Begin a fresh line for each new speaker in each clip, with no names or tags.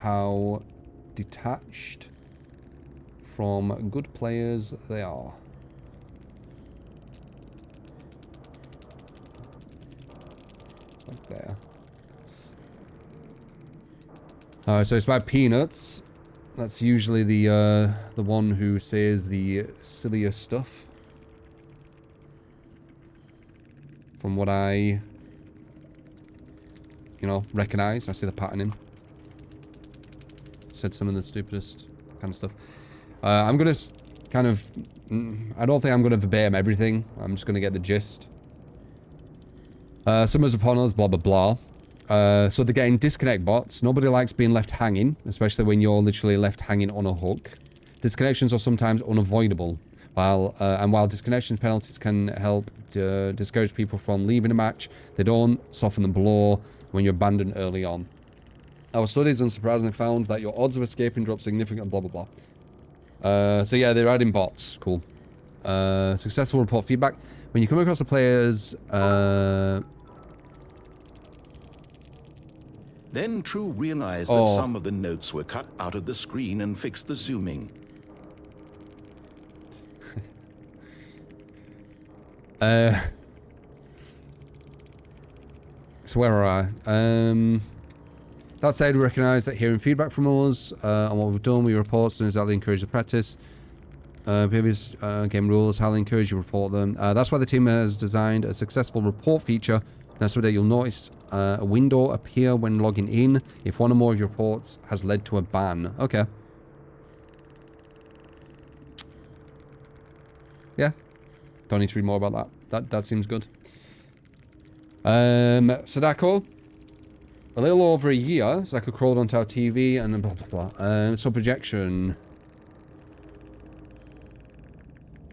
how detached from good players they are. It's like there. So it's about Peanuts. That's usually the one who says the silliest stuff. From what I, you know, recognize. I see the pattern in. Said some of the stupidest kind of stuff. I'm gonna kind of... I don't think I'm gonna verbatim everything. I'm just gonna get the gist. Summer's upon us, blah, blah, blah. So they're getting disconnect bots. Nobody likes being left hanging, especially when you're literally left hanging on a hook. Disconnections are sometimes unavoidable. While disconnection penalties can help discourage people from leaving a match, they don't soften the blow when you're abandoned early on. Our studies unsurprisingly found that your odds of escaping drop significantly, blah, blah, blah. So yeah, they're adding bots. Cool. Successful report feedback. When you come across the players...
Then True realized that some of the notes were cut out of the screen and fixed the zooming.
So where are I? That said, we recognise that hearing feedback from us on what we've done, we report and exactly encourage the practice. Previous game rules, highly encourage you report them. That's why the team has designed a successful report feature. That's where you'll notice a window appear when logging in if one or more of your reports has led to a ban. Okay. Yeah. Don't need to read more about that. That seems good. Sadako. A little over a year, Sadako crawled onto our TV and blah, blah, blah. So projection.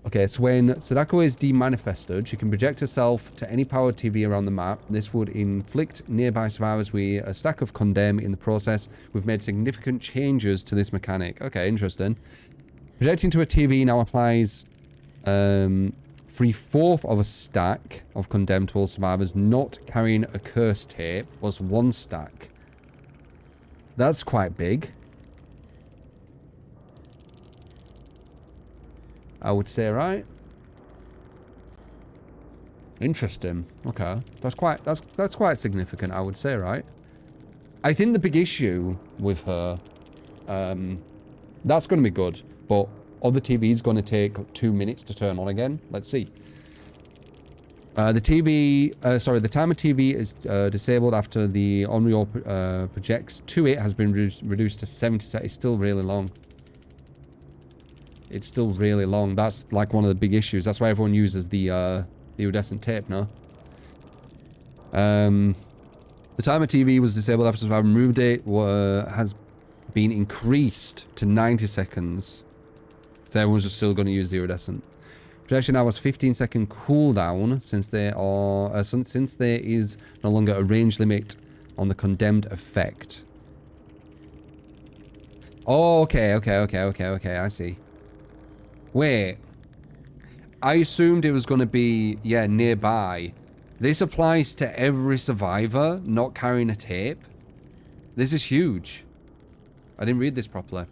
Okay, so when Sadako is demanifested, she can project herself to any powered TV around the map. This would inflict nearby survivors with a stack of condemn in the process. We've made significant changes to this mechanic. Okay, interesting. Projecting to a TV now applies 3/4 of a stack of condemned to all survivors not carrying a curse tape plus 1 stack. That's quite big. I would say, right? Interesting. Okay. That's quite significant, I would say, right? I think the big issue with her, that's going to be good, but other TV's going to take 2 minutes to turn on again. Let's see. The timer TV is disabled after the Onryo projects to it has been reduced to 70 seconds. It's still really long. It's still really long. That's like one of the big issues. That's why everyone uses the iridescent tape now. The timer TV was disabled after Survivor removed it. Has been increased to 90 seconds. So everyone's just still going to use the iridescent. Projection now has 15-second cooldown since there is no longer a range limit on the condemned effect. Oh, okay, I see. Wait. I assumed it was going to be, yeah, nearby. This applies to every survivor not carrying a tape. This is huge. I didn't read this properly.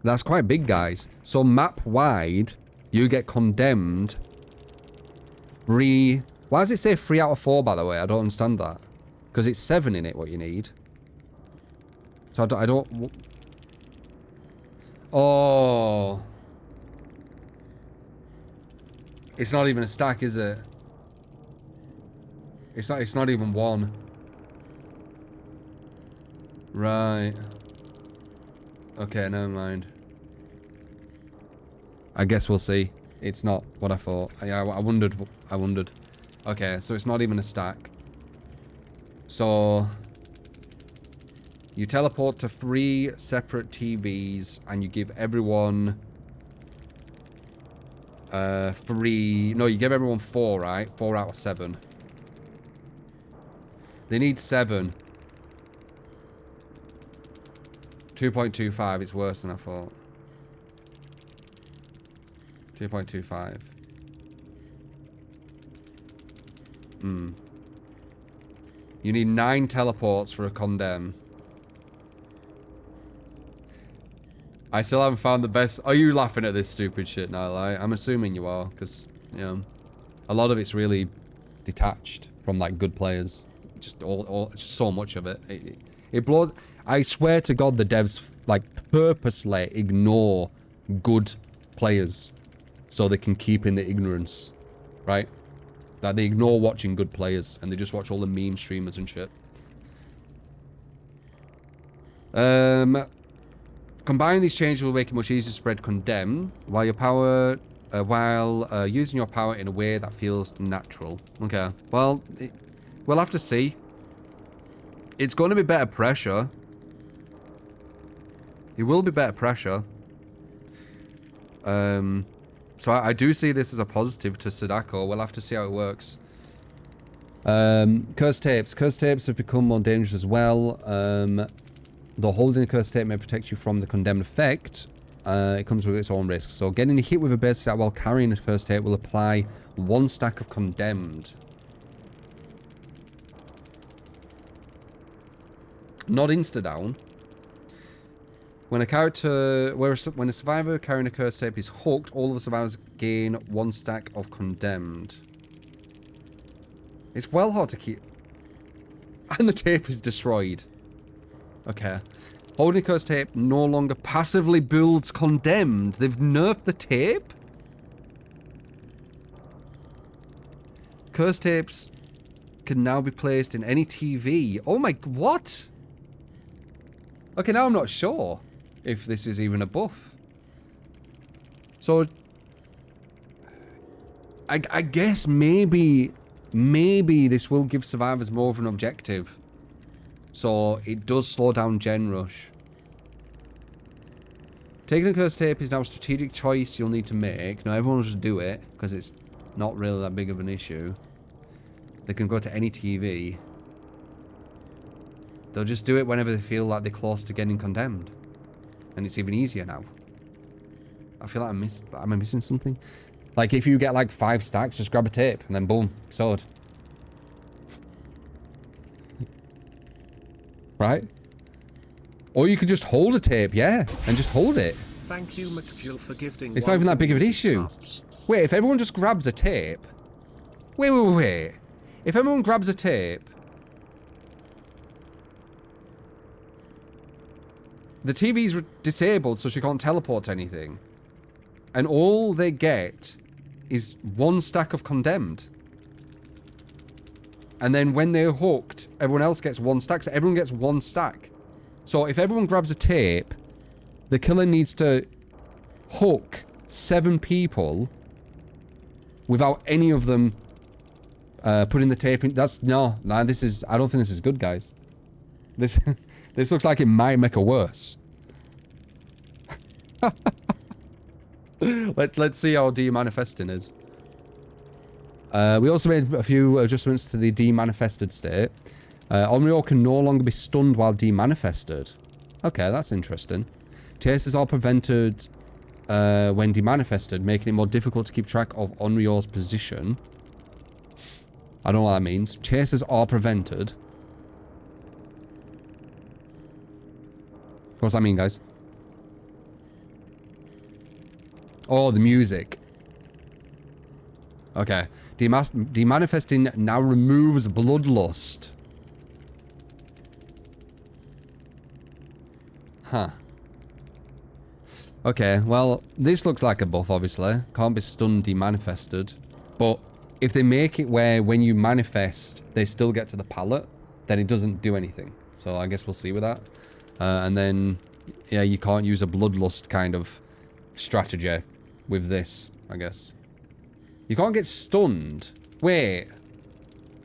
That's quite big, guys. So map-wide, you get condemned 3... Why does it say 3 out of 4, by the way? I don't understand that. Because it's 7 in it, what you need. So I don't... Oh. It's not even a stack, is it? It's not even 1. Right. Okay, never mind. I guess we'll see. It's not what I thought. I wondered. Okay, so it's not even a stack. So... You teleport to 3 separate TVs and you give everyone... 3... No, you give everyone 4, right? 4 out of 7. They need 7. 2.25, it's worse than I thought. 2.25. You need 9 teleports for a condemn. I still haven't found the best. Are you laughing at this stupid shit now? Like, I'm assuming you are, because, you know, a lot of it's really detached from, like, good players. Just just so much of it. It blows. I swear to God, the devs, like, purposely ignore good players so they can keep in the ignorance, right? Like, they ignore watching good players, and they just watch all the meme streamers and shit. Combining these changes will make it much easier to spread condemn while using your power in a way that feels natural. Okay, well, we'll have to see. It's going to be better pressure. It will be better pressure. So I do see this as a positive to Sadako. We'll have to see how it works. Cursed tapes. Cursed tapes have become more dangerous as well. Though holding a cursed tape may protect you from the condemned effect, it comes with its own risks. So getting hit with a base stack while carrying a cursed tape will apply 1 stack of condemned. Not insta-down. When a survivor carrying a cursed tape is hooked, all of the survivors gain 1 stack of condemned. It's well hard to keep. And the tape is destroyed. Okay. Holding cursed tape no longer passively builds condemned. They've nerfed the tape? Cursed tapes can now be placed in any TV. Oh my... What? Okay, now I'm not sure if this is even a buff. So... I guess maybe this will give survivors more of an objective. So, it does slow down Gen Rush. Taking a cursed tape is now a strategic choice you'll need to make. Now, everyone will just do it, because it's not really that big of an issue. They can go to any TV. They'll just do it whenever they feel like they're close to getting condemned. And it's even easier now. I feel like am I missing something? Like, if you get like 5 stacks, just grab a tape, and then boom, sword. Right? Or you could just hold a tape, yeah, and just hold it.
Thank you, McFuel, for gifting.
It's not even that big of an issue. Wait, if everyone just grabs a tape... Wait. If everyone grabs a tape... The TV's disabled, so she can't teleport to anything. And all they get is 1 stack of condemned. And then when they're hooked, everyone else gets 1 stack. So everyone gets 1 stack. So if everyone grabs a tape, the killer needs to hook 7 people without any of them putting the tape in. No, this is, I don't think this is good, guys. This looks like it might make it worse. Let's see how demanifesting is. We also made a few adjustments to the demanifested state. Onryo can no longer be stunned while demanifested. Okay, that's interesting. Chases are prevented when demanifested, making it more difficult to keep track of Onryo's position. I don't know what that means. Chases are prevented. What's that mean, guys? Oh, the music. Okay. Demanifesting now removes bloodlust. Huh. Okay, well, this looks like a buff, obviously. Can't be stunned demanifested. But if they make it where when you manifest, they still get to the pallet, then it doesn't do anything. So I guess we'll see with that. And then, yeah, you can't use a bloodlust kind of strategy with this, I guess. You can't get stunned. Wait.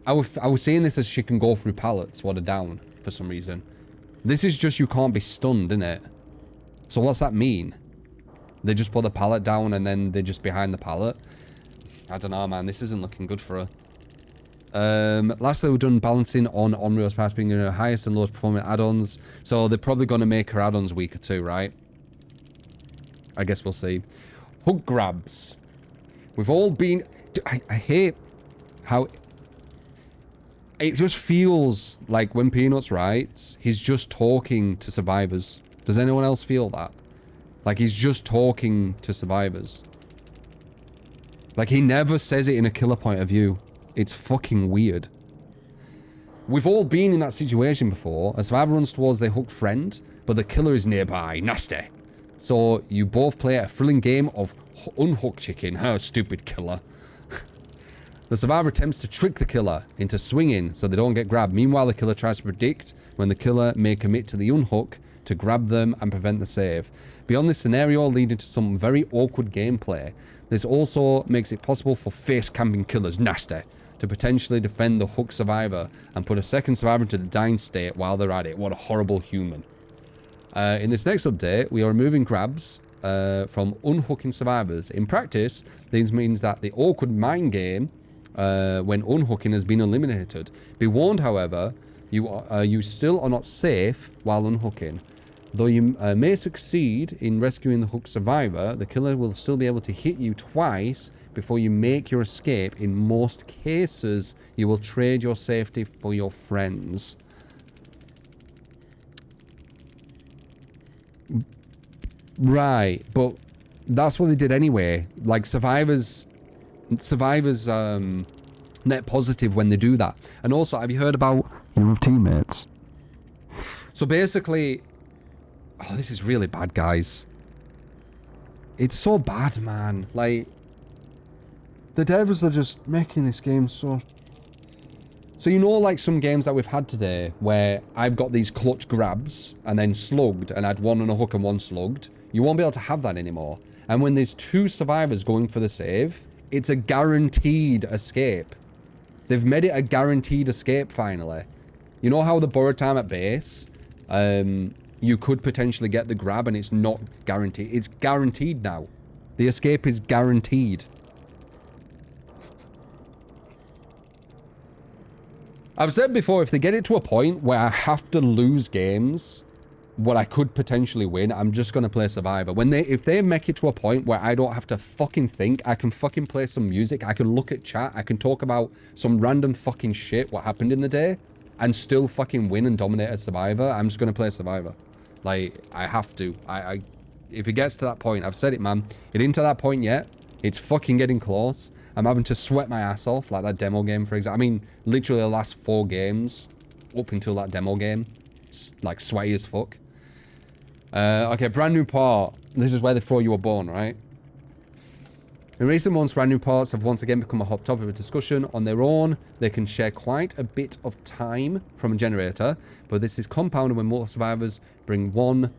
I was seeing this as she can go through pallets while they're down for some reason. This is just you can't be stunned, isn't it? So what's that mean? They just put the pallet down and then they're just behind the pallet? I don't know, man. This isn't looking good for her. Lastly, we've done balancing on Onryo's pass being her highest and lowest performing add-ons. So they're probably going to make her add-ons weaker too, right? I guess we'll see. Hook grabs. We've all been... I hate how... It just feels like when Peanuts writes, he's just talking to survivors. Does anyone else feel that? Like he's just talking to survivors. Like he never says it in a killer point of view. It's fucking weird. We've all been in that situation before. A survivor runs towards their hooked friend, but the killer is nearby. Nasty. So you both play a thrilling game of unhook chicken. Huh, stupid killer. The survivor attempts to trick the killer into swinging so they don't get grabbed. Meanwhile, the killer tries to predict when the killer may commit to the unhook to grab them and prevent the save. Beyond this scenario, leading to some very awkward gameplay. This also makes it possible for face camping killers, nasty, to potentially defend the hook survivor and put a second survivor into the dying state while they're at it. What a horrible human. In this next update, we are removing grabs from unhooking survivors. In practice, this means that the awkward mind game when unhooking has been eliminated. Be warned, however, you still are not safe while unhooking. Though you may succeed in rescuing the hooked survivor, the killer will still be able to hit you twice before you make your escape. In most cases, you will trade your safety for your friends. Right, but that's what they did anyway. Like survivors net positive when they do that. And also, have you heard about your teammates? So basically, oh, this is really bad, guys. It's so bad, man. Like, the devs are just making this game so... So you know, like some games that we've had today where I've got these clutch grabs and then slugged and I'd one on a hook and one slugged. You won't be able to have that anymore. And when there's two survivors going for the save, it's a guaranteed escape. They've made it a guaranteed escape finally. You know how the borrowed time at base, you could potentially get the grab and it's not guaranteed. It's guaranteed now. The escape is guaranteed. I've said before, if they get it to a point where I have to lose games where I could potentially win, I'm just going to play Survivor. If they make it to a point where I don't have to fucking think, I can fucking play some music, I can look at chat, I can talk about some random fucking shit, what happened in the day, and still fucking win and dominate as Survivor, I'm just going to play Survivor. Like, I have to. If it gets to that point, I've said it, man. It ain't to that point yet. It's fucking getting close. I'm having to sweat my ass off, like that demo game, for example. I mean, literally the last 4 games, up until that demo game, like sweaty as fuck. Okay, brand new part. This is where they throw you a bone, right? In recent months, brand new parts have once again become a hot topic of discussion. On their own, they can share quite a bit of time from a generator, but this is compounded when multiple survivors bring one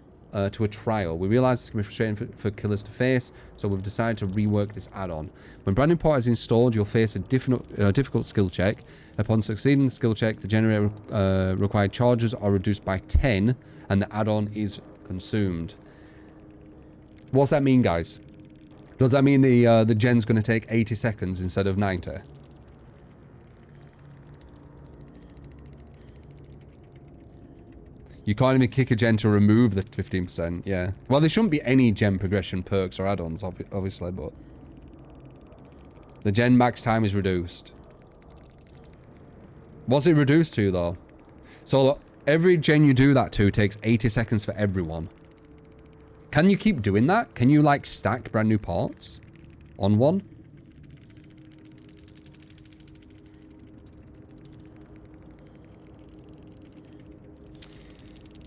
to a trial. We realize this can be frustrating for killers to face, so we've decided to rework this add-on. When brand new part is installed, you'll face a difficult skill check. Upon succeeding the skill check, the generator required charges are reduced by 10, and the add-on is consumed. What's that mean, guys? Does that mean the gen's going to take 80 seconds instead of 90? You can't even kick a gen to remove the 15%, yeah. Well, there shouldn't be any gen progression perks or add-ons, obviously, but... The gen max time is reduced. What's it reduced to, though? So, every gen you do that to takes 80 seconds for everyone. Can you keep doing that? Can you, like, stack brand new parts on one?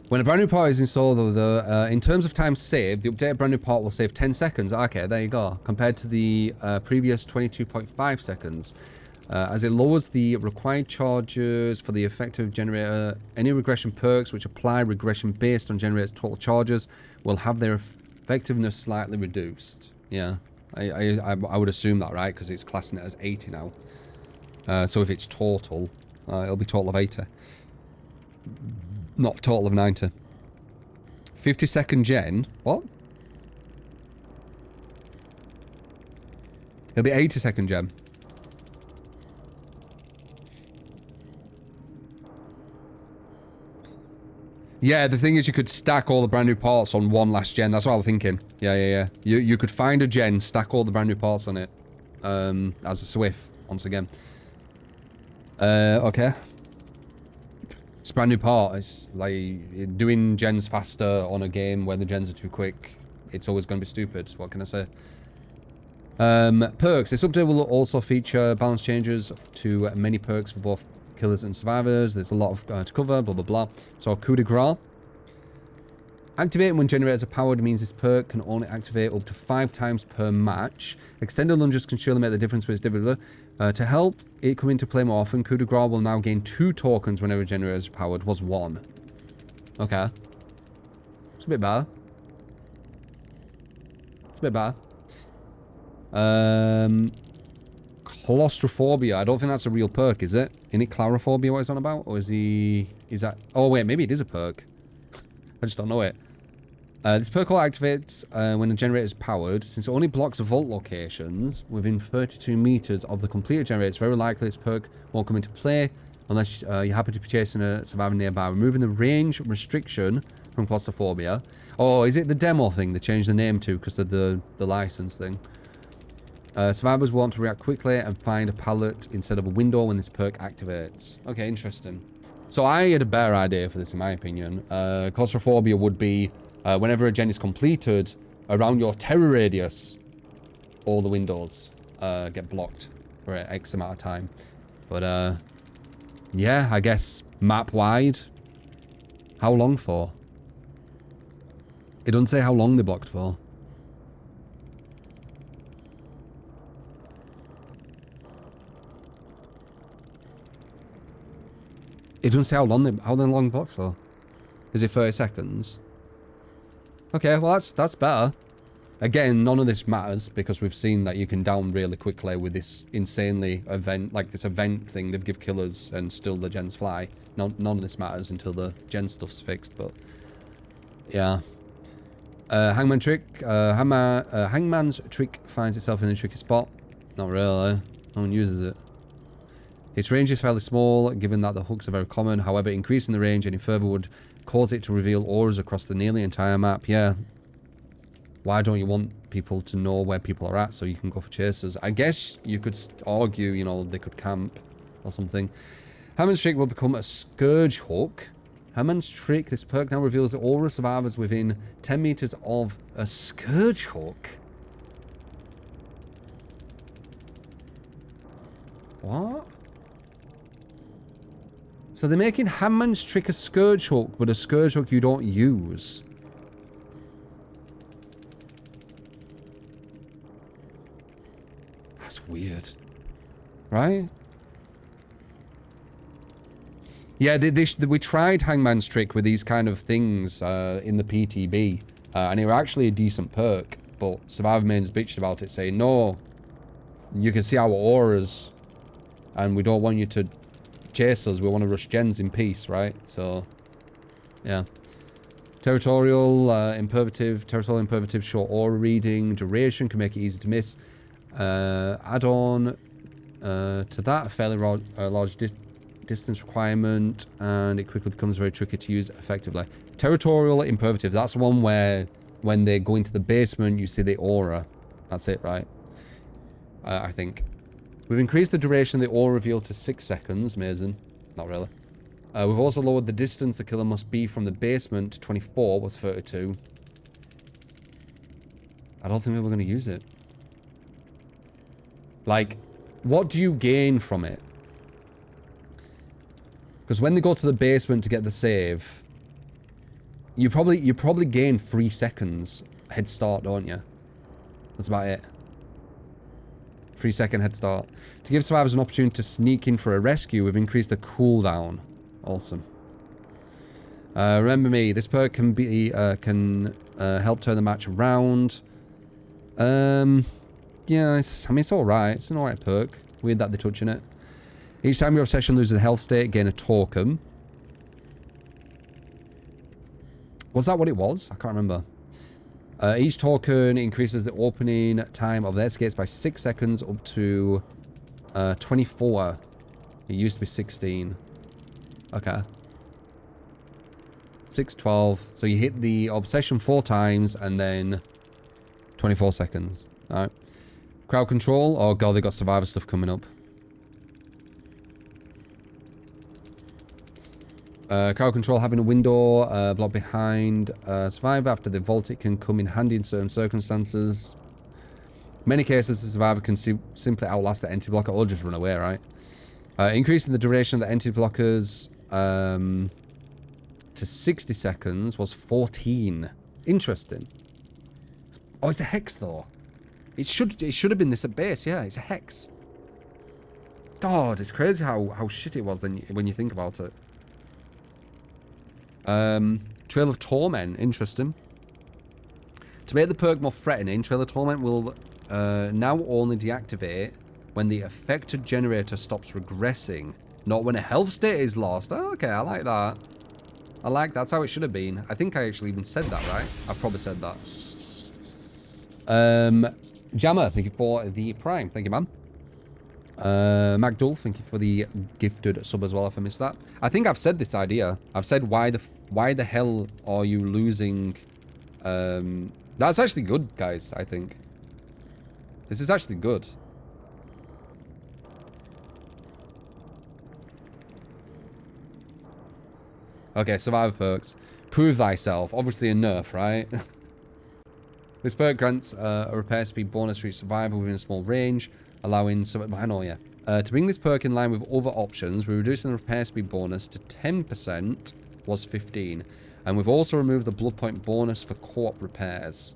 When a brand new part is installed, in terms of time saved, the updated brand new part will save 10 seconds. Okay, there you go. Compared to the previous 22.5 seconds. As it lowers the required charges for the effective generator, any regression perks which apply regression based on generator's total charges will have their effectiveness slightly reduced. Yeah, I would assume that, right? Because it's classing it as 80 now. So if it's total, it'll be total of 80. Not total of 90. 50-second gen. What? It'll be 80-second gen. Yeah, the thing is you could stack all the brand new parts on one last gen. That's what I was thinking. Yeah. You could find a gen, stack all the brand new parts on it. As a Swift, once again. Okay. It's a brand new part. It's like doing gens faster on a game where the gens are too quick. It's always going to be stupid. What can I say? Perks. This update will also feature balance changes to many perks for both killers and survivors. There's a lot of to cover, blah, blah, blah. So, coup de grace. Activating when generators are powered means this perk can only activate up to 5 times per match. Extended lunges can surely make the difference, but it's difficult. To help it come into play more often, coup de grace will now gain 2 tokens whenever generators are powered. Was 1. Okay. It's a bit better. It's a bit better. Claustrophobia. I don't think that's a real perk, is it? Isn't it claustrophobia what it's on about? Or is that... Oh, wait, maybe it is a perk. I just don't know it. This perk will activate when the generator is powered. Since it only blocks vault locations within 32 meters of the completed generator, it's very likely this perk won't come into play unless you happen to be chasing a survivor nearby. Removing the range restriction from claustrophobia. Oh, is it the demo thing they changed the name to because of the license thing? Survivors want to react quickly and find a pallet instead of a window when this perk activates. Okay, interesting. So I had a better idea for this, in my opinion. Claustrophobia would be whenever a gen is completed, around your terror radius, all the windows get blocked for X amount of time. But yeah, I guess map wide. How long for? It doesn't say how long they blocked for. It doesn't say how long they blocked for. Is it 30 seconds? Okay, well that's better. Again, none of this matters because we've seen that you can down really quickly with this insanely event, like this event thing they've give killers and still the gens fly. None of this matters until the gen stuff's fixed, but yeah. Hangman trick. Hangman's trick finds itself in a tricky spot. Not really. No one uses it. Its range is fairly small, given that the hooks are very common. However, increasing the range any further would cause it to reveal auras across the nearly entire map. Yeah. Why don't you want people to know where people are at so you can go for chasers? I guess you could argue, you know, they could camp or something. Hammond's trick will become a scourge hook. Hammond's trick, this perk now reveals the aura survivors within 10 meters of a scourge hook. What? So they're making Hammond's trick a scourge hook, but a scourge hook you don't use. That's weird. Right? Yeah, we tried Hangman's trick with these kind of things in the PTB. And it were actually a decent perk. But Survivor Mains bitched about it, saying, no, you can see our auras. And we don't want you to chase us. We want to rush gens in peace, right? So, yeah. Territorial imperative, short aura reading, duration can make it easy to miss. Add-on to that, a fairly large distance requirement, and it quickly becomes very tricky to use effectively. Territorial imperative, that's the one where when they go into the basement, you see the aura. That's it, right? I think. We've increased the duration of the aura reveal to 6 seconds. Amazing. Not really. We've also lowered the distance the killer must be from the basement to 24, was 32. I don't think we were going to use it. Like, what do you gain from it? Because when they go to the basement to get the save, you probably gain 3 seconds head start, don't you? That's about it. 3-second head start. To give survivors an opportunity to sneak in for a rescue, we've increased the cooldown. Awesome. Remember me, this perk can help turn the match around. Yeah, it's alright. It's an alright perk. Weird that they're touching it. Each time your obsession loses a health state, gain a token. Was that what it was? I can't remember. Each token increases the opening time of their skates by 6 seconds up to 24. It used to be 16. Okay. 6, 12. So you hit the obsession 4 times and then 24 seconds. Alright. Crowd control. Oh god, they got survivor stuff coming up. Crowd control, having a window block behind survivor after they vault it can come in handy in certain circumstances. In many cases, the survivor can simply outlast the entity blocker or just run away, right? Increasing the duration of the entity blockers to 60 seconds was 14. Interesting. Oh, it's a hex though. It should have been this at base. Yeah, it's a hex. God, it's crazy how shit it was when you think about it. Trail of Torment, interesting. To make the perk more threatening, Trail of Torment will now only deactivate when the affected generator stops regressing, not when a health state is lost. Oh, okay, I like that. That's how it should have been. I think I actually even said that, right? I've probably said that. Jammer, thank you for the Prime. Thank you, man. Magdul, thank you for the gifted sub as well, if I missed that. I think I've said this idea. I've said why the hell are you losing... that's actually good, guys, I think. This is actually good. Okay, survivor perks. Prove thyself. Obviously a nerf, right? This perk grants a repair speed bonus for each survivor within a small range, allowing some... I know, yeah. To bring this perk in line with other options, we're reducing the repair speed bonus to 10%, was 15. And we've also removed the blood point bonus for co-op repairs.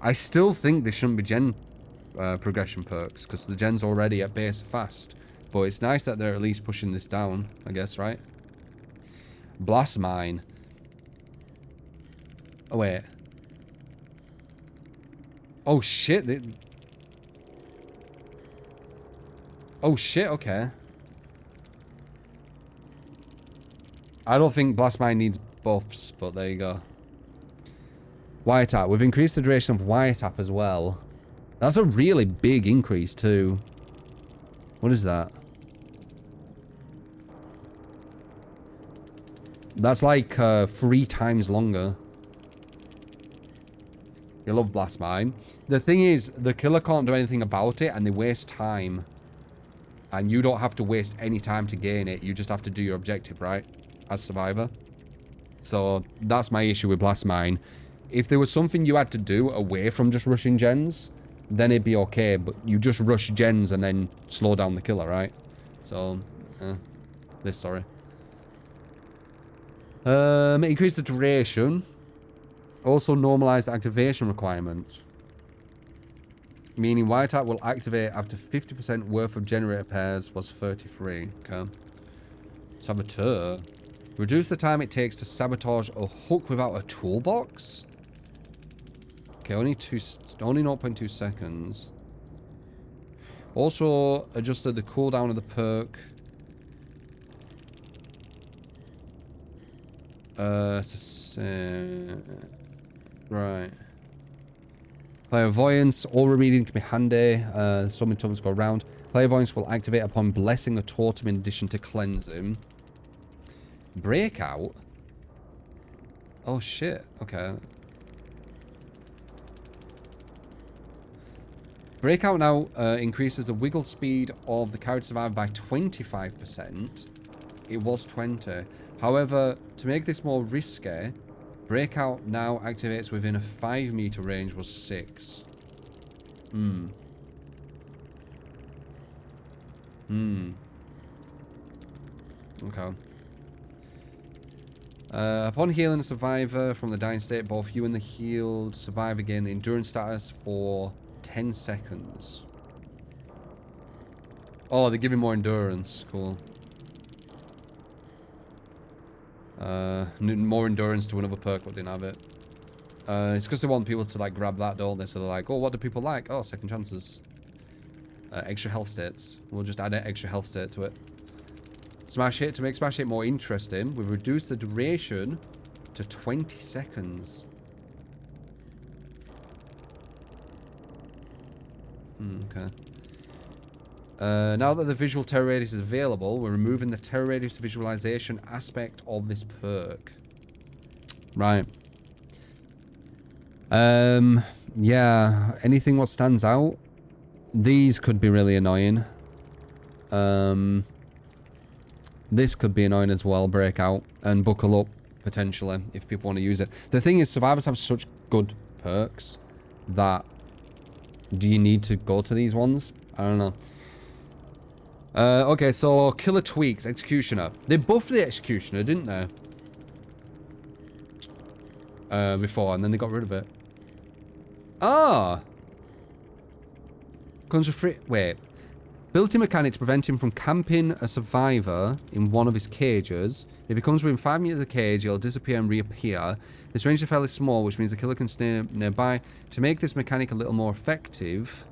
I still think this shouldn't be gen progression perks, because the gen's already at base fast. But it's nice that they're at least pushing this down, I guess, right? Blast Mine. Oh, wait. Oh, shit. Oh, shit, okay. I don't think Blast Mine needs buffs, but there you go. Wiretap. We've increased the duration of Wiretap as well. That's a really big increase, too. What is that? That's like 3 times longer. You love Blast Mine. The thing is, the killer can't do anything about it, and they waste time. And you don't have to waste any time to gain it. You just have to do your objective, right? As survivor. So, that's my issue with Blast Mine. If there was something you had to do away from just rushing gens, then it'd be okay. But you just rush gens and then slow down the killer, right? So, sorry. Increase the duration. Also normalize the activation requirements. Meaning Wiretap will activate after 50% worth of generator pairs was 33. Okay. Saboteur. Reduce the time it takes to sabotage a hook without a toolbox. Okay, only 0.2 seconds. Also adjusted the cooldown of the perk. Right. Clairvoyance. All remedium can be handy. So many times go around. Clairvoyance will activate upon blessing a totem in addition to cleansing. Breakout? Oh shit. Okay. Breakout now increases the wiggle speed of the character survivor by 25%. It was 20. However, to make this more risky, Breakout now activates within a 5-meter range was 6. Okay. Upon healing a survivor from the dying state, both you and the healed survivor gain the endurance status for 10 seconds. Oh, they're giving more endurance. Cool. More endurance to another perk, but didn't have it. It's because they want people to like grab that, don't they? So they're like, oh, what do people like? Oh, second chances. Extra health states. We'll just add an extra health state to it. Smash Hit. To make Smash Hit more interesting, we've reduced the duration to 20 seconds. Okay. Now that the visual terror radius is available, we're removing the terror radius visualization aspect of this perk. Right. Yeah. Anything what stands out? These could be really annoying. This could be annoying as well, breakout, and buckle up, potentially, if people want to use it. The thing is, survivors have such good perks that do you need to go to these ones? I don't know. Okay, so killer tweaks, executioner. They buffed the executioner, didn't they? Before, and then they got rid of it. Ah! Comes with free... Wait. Built-in mechanic to prevent him from camping a survivor in one of his cages. If he comes within 5 meters of the cage, he'll disappear and reappear. This range is fairly small, which means the killer can stay nearby. To make this mechanic a little more effective,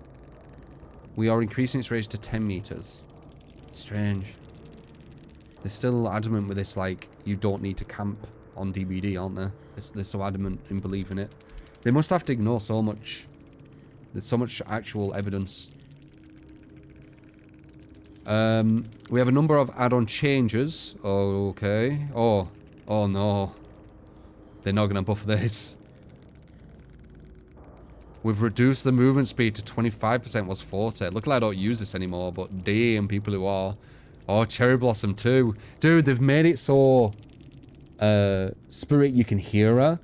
we are increasing its range to 10 meters. Strange. They're still adamant with this, like, you don't need to camp on DBD, aren't they? They're so adamant in believing it. They must have to ignore so much. There's so much actual evidence. We have a number of add-on changes. Oh, okay. Oh no. They're not going to buff this. We've reduced the movement speed to 25%, was 40. Look like I don't use this anymore, but damn, people who are. Oh, Cherry Blossom too. Dude, they've made it so Spirit you can hear her.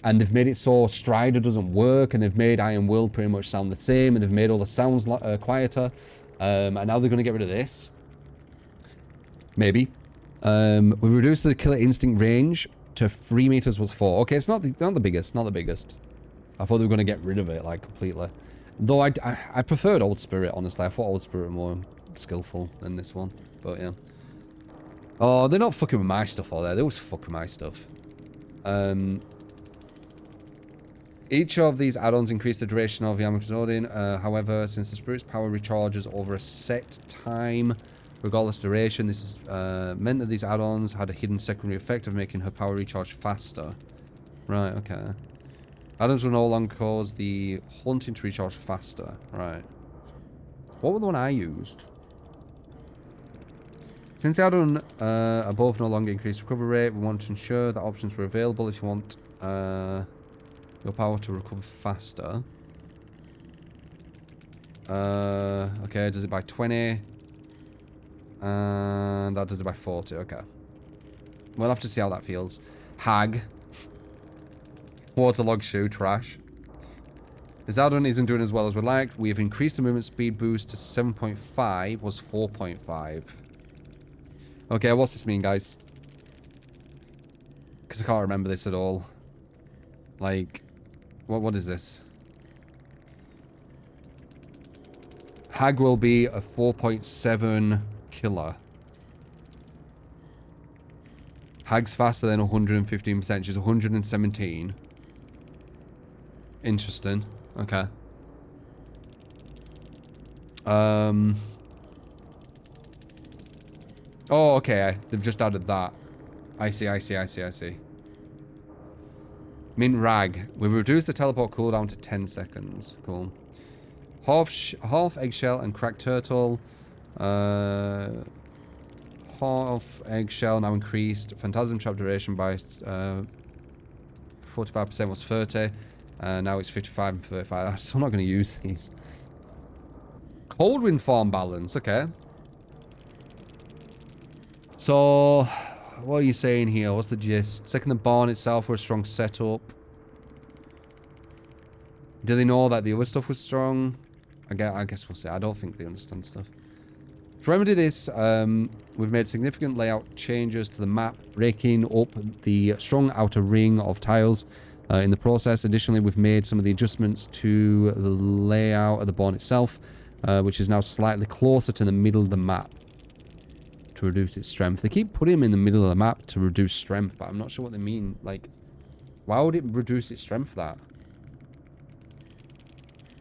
And they've made it so Strider doesn't work, and they've made Iron Will pretty much sound the same, and they've made all the sounds quieter. And now they're going to get rid of this. Maybe. We've reduced the Killer Instinct range to 3 meters was 4. Okay, it's not the biggest, not the biggest. I thought they were going to get rid of it, like, completely. Though I preferred Old Spirit, honestly. I thought Old Spirit more skillful than this one. But, yeah. Oh, they're not fucking with my stuff, are they? They always fuck with my stuff. Each of these add-ons increase the duration of Yarmulke's Odin. However, since the Spirit's power recharges over a set time, regardless of duration, this has meant that these add-ons had a hidden secondary effect of making her power recharge faster. Right, okay. Add-ons will no longer cause the Haunting to recharge faster. Right. What was the one I used? Since the add-on above no longer increased recovery rate, we want to ensure that options were available if you want your power to recover faster. Okay, does it by 20? And that does it by 40, okay. We'll have to see how that feels. Hag. Waterlogged shoe, trash. This add-on isn't doing as well as we'd like. We have increased the movement speed boost to 7.5, was 4.5. Okay, what's this mean, guys? Because I can't remember this at all. Like, what is this? Hag will be a 4.7 killer. Hag's faster than 115%. She's 117. Interesting. Okay. Oh, okay. They've just added that. I see. Mint Rag. We've reduced the teleport cooldown to 10 seconds. Cool. Half eggshell and cracked turtle. Half eggshell now increased. Phantasm trap duration by 45% was 30. Now it's 55 and 35. I'm still not going to use these. Cold wind farm balance. Okay. So, what are you saying here? What's the gist? Second the barn itself for a strong setup. Do they know that the other stuff was strong? I guess we'll see. I don't think they understand stuff. To remedy this, we've made significant layout changes to the map, breaking up the strong outer ring of tiles in the process. Additionally, we've made some of the adjustments to the layout of the barn itself, which is now slightly closer to the middle of the map to reduce its strength. They keep putting him in the middle of the map to reduce strength, but I'm not sure what they mean. Like, why would it reduce its strength for that?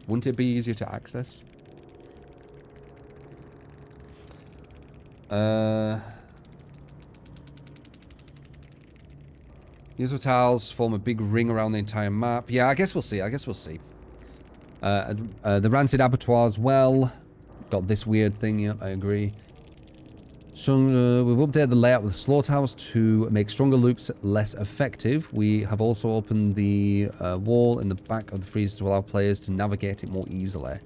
Wouldn't it be easier to access? These tiles form a big ring around the entire map. Yeah, I guess we'll see. The Rancid Abattoir as well. Got this weird thing, yeah, I agree. So we've updated the layout with the slaughterhouse to make stronger loops less effective. We have also opened the wall in the back of the freezer to allow players to navigate it more easily.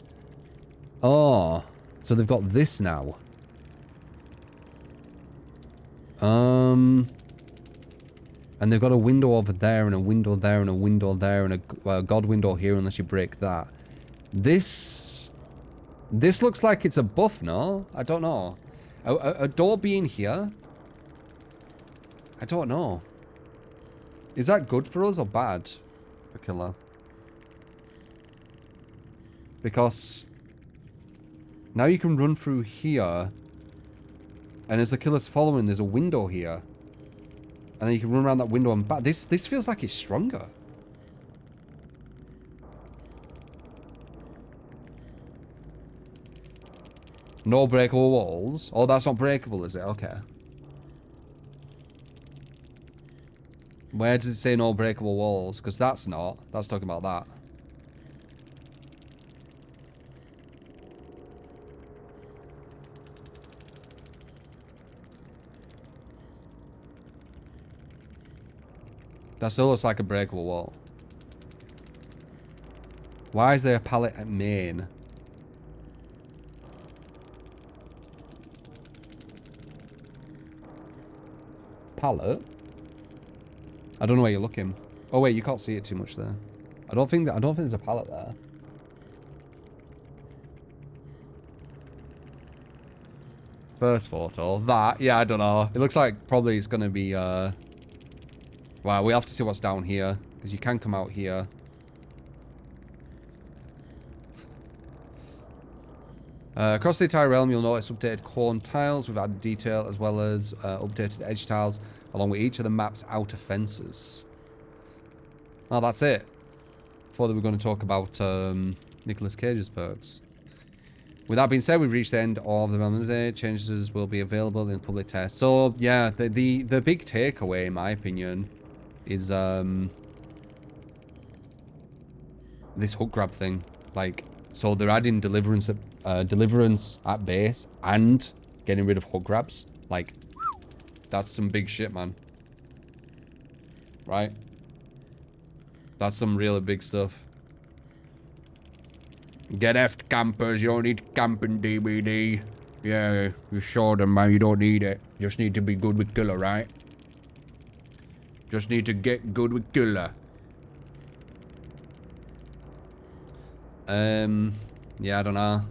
Oh, so they've got this now. And they've got a window over there, and a window there, and a window there, and a god window here, unless you break that. This looks like it's a buff, no? I don't know. A door being here? I don't know. Is that good for us or bad for killer? Because now you can run through here, and as the killer's following, there's a window here. And then you can run around that window and back. This feels like it's stronger. No breakable walls. Oh, that's not breakable, is it? Okay. Where does it say no breakable walls? Because that's not. That's talking about that. That still looks like a breakable wall. Why is there a pallet at main? Pallet? I don't know where you're looking. Oh wait, you can't see it too much there. I don't think there's a pallet there. First photo. That, yeah, I don't know. It looks like probably it's gonna be wow, we have to see what's down here. Because you can come out here. Across the entire realm, you'll notice updated corn tiles with added detail, as well as updated edge tiles, along with each of the map's outer fences. Oh, that's it. Thought that we were going to talk about Nicolas Cage's perks. With that being said, we've reached the end of the realm today. Changes will be available in public test. So, yeah, the big takeaway, in my opinion, is this hook grab thing. Like, so they're adding deliverance at base and getting rid of hook grabs. Like, that's some big shit, man. Right? That's some really big stuff. Get effed, campers. You don't need camping DVD. Yeah, you showed them, man. You don't need it. Just need to be good with killer, right? Just need to get good with killer. Yeah, I don't know.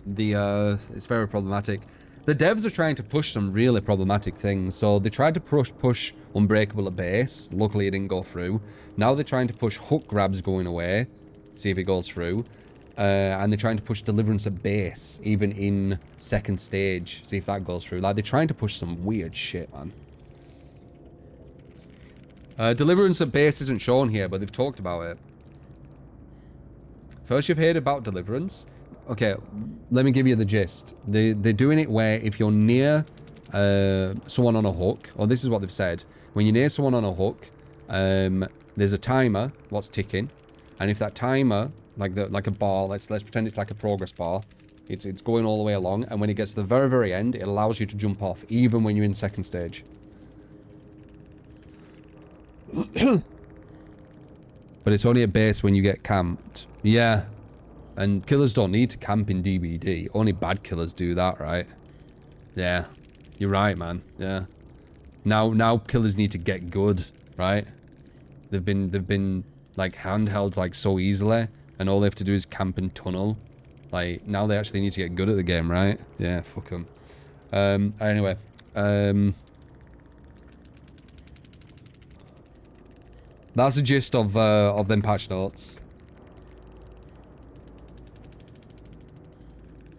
It's very problematic. The devs are trying to push some really problematic things. So they tried to push Unbreakable at base. Luckily, it didn't go through. Now they're trying to push hook grabs going away. See if it goes through. And they're trying to push Deliverance at base, even in second stage. See if that goes through. Like, they're trying to push some weird shit, man. Deliverance at base isn't shown here, but they've talked about it. First, you've heard about Deliverance. Okay, let me give you the gist. They're doing it where if you're near someone on a hook, or this is what they've said, when you're near someone on a hook, there's a timer, what's ticking, and if that timer, like a bar, let's pretend it's like a progress bar, it's going all the way along, and when it gets to the very, very end, it allows you to jump off, even when you're in second stage. But it's only a base when you get camped. Yeah. And killers don't need to camp in DBD. Only bad killers do that, right? Yeah. You're right, man. Yeah. Now killers need to get good, right? They've been like handheld like so easily, and all they have to do is camp and tunnel. Like, now they actually need to get good at the game, right? Yeah, fuck them. Anyway. That's the gist of them patch notes.